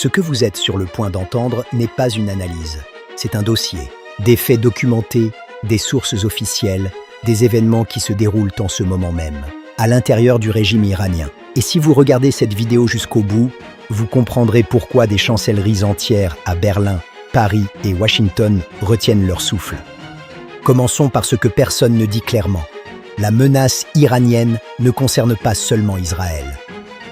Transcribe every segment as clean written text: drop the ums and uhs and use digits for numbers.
Ce que vous êtes sur le point d'entendre n'est pas une analyse, c'est un dossier. Des faits documentés, des sources officielles, des événements qui se déroulent en ce moment même, à l'intérieur du régime iranien. Et si vous regardez cette vidéo jusqu'au bout, vous comprendrez pourquoi des chancelleries entières à Berlin, Paris et Washington retiennent leur souffle. Commençons par ce que personne ne dit clairement. La menace iranienne ne concerne pas seulement Israël.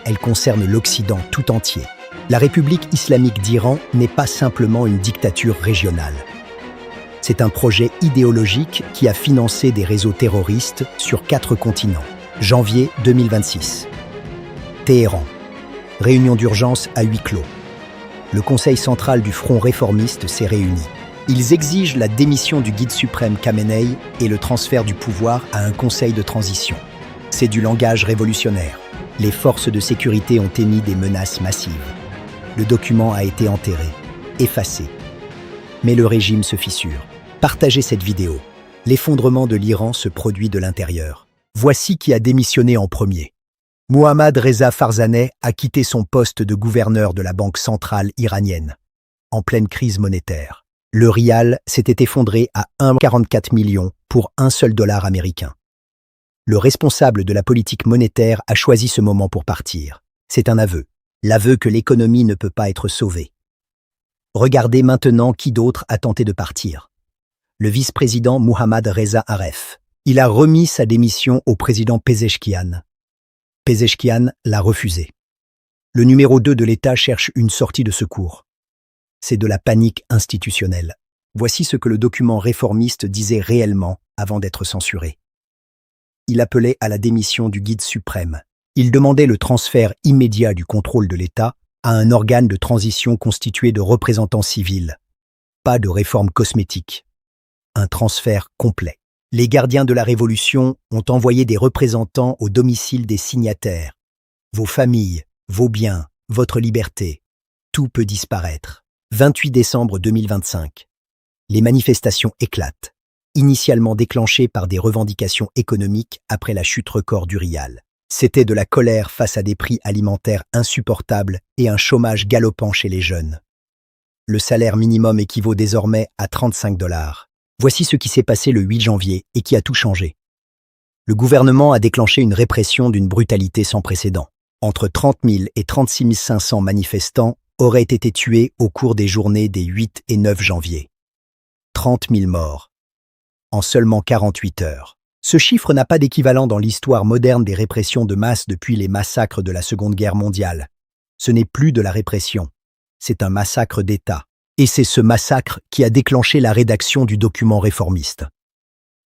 Elle concerne l'Occident tout entier. La République islamique d'Iran n'est pas simplement une dictature régionale. C'est un projet idéologique qui a financé des réseaux terroristes sur 4 continents. Janvier 2026. Téhéran. Réunion d'urgence à huis clos. Le Conseil central du Front réformiste s'est réuni. Ils exigent la démission du guide suprême Khamenei et le transfert du pouvoir à un conseil de transition. C'est du langage révolutionnaire. Les forces de sécurité ont émis des menaces massives. Le document a été enterré, effacé. Mais le régime se fissure. Partagez cette vidéo. L'effondrement de l'Iran se produit de l'intérieur. Voici qui a démissionné en premier. Mohammad Reza Farzaneh a quitté son poste de gouverneur de la Banque centrale iranienne, en pleine crise monétaire. Le rial s'était effondré à 1,44 million pour un seul dollar américain. Le responsable de la politique monétaire a choisi ce moment pour partir. C'est un aveu. L'aveu que l'économie ne peut pas être sauvée. Regardez maintenant qui d'autre a tenté de partir. Le vice-président Mohammad Reza Aref. Il a remis sa démission au président Pezeshkian. Pezeshkian l'a refusé. Le numéro 2 de l'État cherche une sortie de secours. C'est de la panique institutionnelle. Voici ce que le document réformiste disait réellement avant d'être censuré. Il appelait à la démission du guide suprême. Il demandait le transfert immédiat du contrôle de l'État à un organe de transition constitué de représentants civils. Pas de réforme cosmétique. Un transfert complet. Les gardiens de la Révolution ont envoyé des représentants au domicile des signataires. Vos familles, vos biens, votre liberté, tout peut disparaître. 28 décembre 2025. Les manifestations éclatent, initialement déclenchées par des revendications économiques après la chute record du rial. C'était de la colère face à des prix alimentaires insupportables et un chômage galopant chez les jeunes. Le salaire minimum équivaut désormais à 35 $. Voici ce qui s'est passé le 8 janvier et qui a tout changé. Le gouvernement a déclenché une répression d'une brutalité sans précédent. Entre 30 000 et 36 500 manifestants auraient été tués au cours des journées des 8 et 9 janvier. 30 000 morts. En seulement 48 heures. Ce chiffre n'a pas d'équivalent dans l'histoire moderne des répressions de masse depuis les massacres de la Seconde Guerre mondiale. Ce n'est plus de la répression. C'est un massacre d'État. Et c'est ce massacre qui a déclenché la rédaction du document réformiste.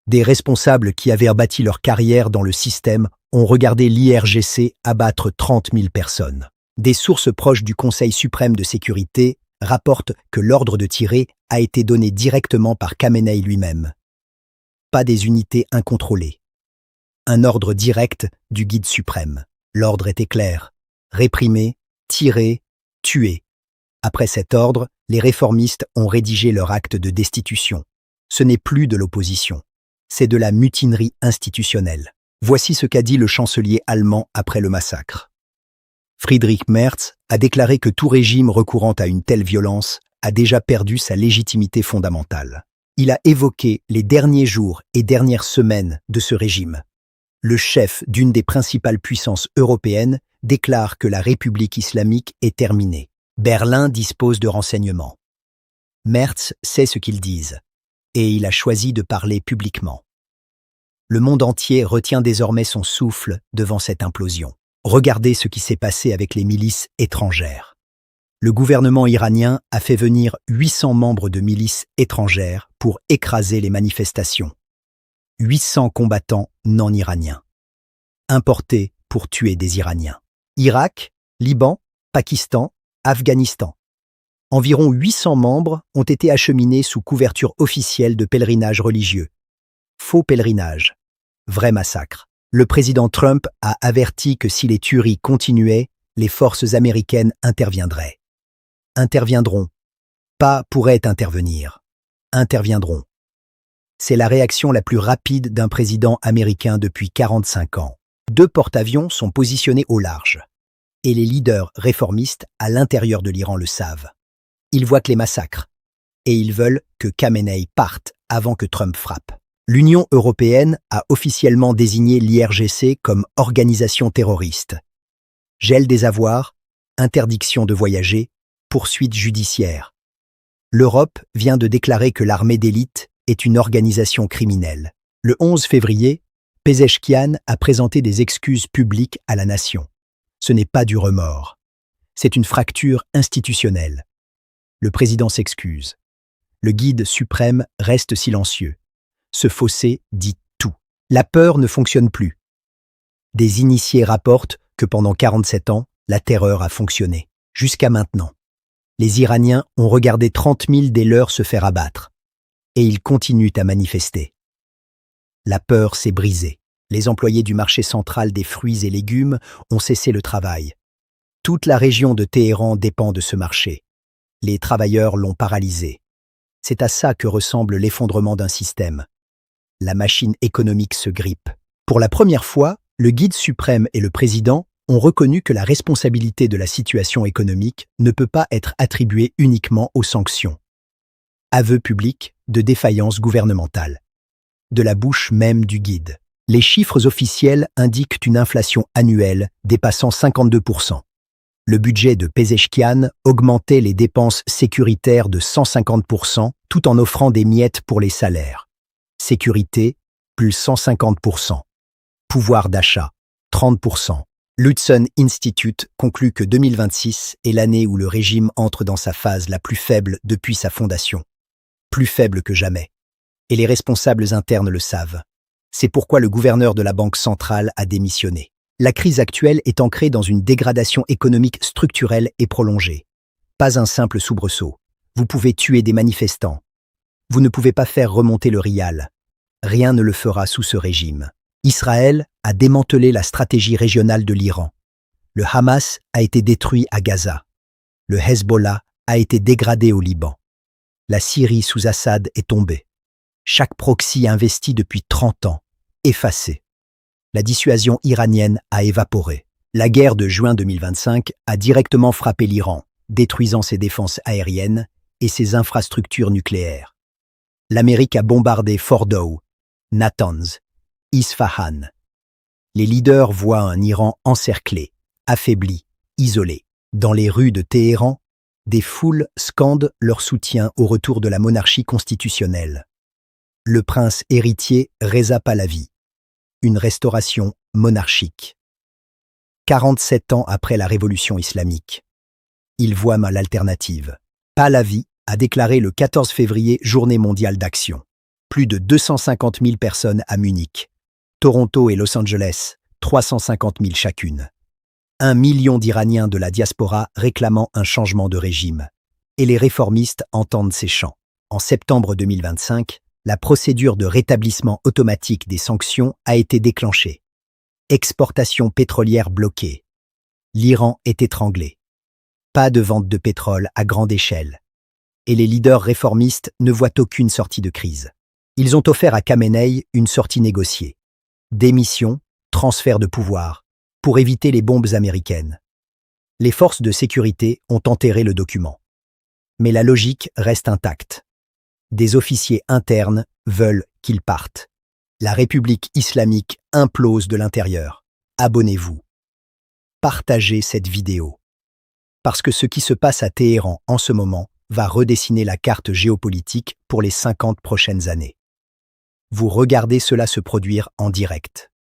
Des responsables qui avaient bâti leur carrière dans le système ont regardé l'IRGC abattre 30 000 personnes. Des sources proches du Conseil suprême de sécurité rapportent que l'ordre de tirer a été donné directement par Khamenei lui-même. Pas des unités incontrôlées. Un ordre direct du guide suprême. L'ordre était clair. Réprimer, tirer, tuer. Après cet ordre, les réformistes ont rédigé leur acte de destitution. Ce n'est plus de l'opposition. C'est de la mutinerie institutionnelle. Voici ce qu'a dit le chancelier allemand après le massacre. Friedrich Merz a déclaré que tout régime recourant à une telle violence a déjà perdu sa légitimité fondamentale. Il a évoqué les derniers jours et dernières semaines de ce régime. Le chef d'une des principales puissances européennes déclare que la République islamique est terminée. Berlin dispose de renseignements. Merz sait ce qu'ils disent, et il a choisi de parler publiquement. Le monde entier retient désormais son souffle devant cette implosion. Regardez ce qui s'est passé avec les milices étrangères. Le gouvernement iranien a fait venir 800 membres de milices étrangères pour écraser les manifestations. 800 combattants non iraniens. Importés pour tuer des Iraniens. Irak, Liban, Pakistan, Afghanistan. Environ 800 membres ont été acheminés sous couverture officielle de pèlerinage religieux. Faux pèlerinage. Vrai massacre. Le président Trump a averti que si les tueries continuaient, les forces américaines interviendraient. Interviendront. Pas pourraient intervenir. Interviendront. C'est la réaction la plus rapide d'un président américain depuis 45 ans. 2 porte-avions sont positionnés au large. Et les leaders réformistes à l'intérieur de l'Iran le savent. Ils voient que les massacres, et ils veulent que Khamenei parte avant que Trump frappe. L'Union européenne a officiellement désigné l'IRGC comme organisation terroriste. Gel des avoirs, interdiction de voyager, poursuites judiciaires. L'Europe vient de déclarer que l'armée d'élite est une organisation criminelle. Le 11 février, Pezeshkian a présenté des excuses publiques à la nation. Ce n'est pas du remords. C'est une fracture institutionnelle. Le président s'excuse. Le guide suprême reste silencieux. Ce fossé dit tout. La peur ne fonctionne plus. Des initiés rapportent que pendant 47 ans, la terreur a fonctionné. Jusqu'à maintenant. Les Iraniens ont regardé 30 000 des leurs se faire abattre. Et ils continuent à manifester. La peur s'est brisée. Les employés du marché central des fruits et légumes ont cessé le travail. Toute la région de Téhéran dépend de ce marché. Les travailleurs l'ont paralysé. C'est à ça que ressemble l'effondrement d'un système. La machine économique se grippe. Pour la première fois, le guide suprême et le président ont reconnu que la responsabilité de la situation économique ne peut pas être attribuée uniquement aux sanctions. Aveu public de défaillance gouvernementale. De la bouche même du guide. Les chiffres officiels indiquent une inflation annuelle dépassant 52%. Le budget de Pezeshkian augmentait les dépenses sécuritaires de 150% tout en offrant des miettes pour les salaires. Sécurité, plus 150%. Pouvoir d'achat, 30%. L'Hudson Institute conclut que 2026 est l'année où le régime entre dans sa phase la plus faible depuis sa fondation. Plus faible que jamais. Et les responsables internes le savent. C'est pourquoi le gouverneur de la Banque centrale a démissionné. La crise actuelle est ancrée dans une dégradation économique structurelle et prolongée. Pas un simple soubresaut. Vous pouvez tuer des manifestants. Vous ne pouvez pas faire remonter le rial. Rien ne le fera sous ce régime. Israël a démantelé la stratégie régionale de l'Iran. Le Hamas a été détruit à Gaza. Le Hezbollah a été dégradé au Liban. La Syrie sous Assad est tombée. Chaque proxy investi depuis 30 ans, effacé. La dissuasion iranienne a évaporé. La guerre de juin 2025 a directement frappé l'Iran, détruisant ses défenses aériennes et ses infrastructures nucléaires. L'Amérique a bombardé Fordow, Natanz, Isfahan. Les leaders voient un Iran encerclé, affaibli, isolé. Dans les rues de Téhéran, des foules scandent leur soutien au retour de la monarchie constitutionnelle. Le prince héritier Reza Pahlavi. Une restauration monarchique. 47 ans après la révolution islamique. Il voit mal l'alternative. Pahlavi a déclaré le 14 février Journée mondiale d'action. Plus de 250 000 personnes à Munich. Toronto et Los Angeles, 350 000 chacune. 1 million d'Iraniens de la diaspora réclamant un changement de régime. Et les réformistes entendent ces chants. En septembre 2025, la procédure de rétablissement automatique des sanctions a été déclenchée. Exportation pétrolière bloquée. L'Iran est étranglé. Pas de vente de pétrole à grande échelle. Et les leaders réformistes ne voient aucune sortie de crise. Ils ont offert à Khamenei une sortie négociée. Démission, transfert de pouvoir, pour éviter les bombes américaines. Les forces de sécurité ont enterré le document. Mais la logique reste intacte. Des officiers internes veulent qu'il parte. La République islamique implose de l'intérieur. Abonnez-vous. Partagez cette vidéo. Parce que ce qui se passe à Téhéran en ce moment va redessiner la carte géopolitique pour les 50 prochaines années. Vous regardez cela se produire en direct.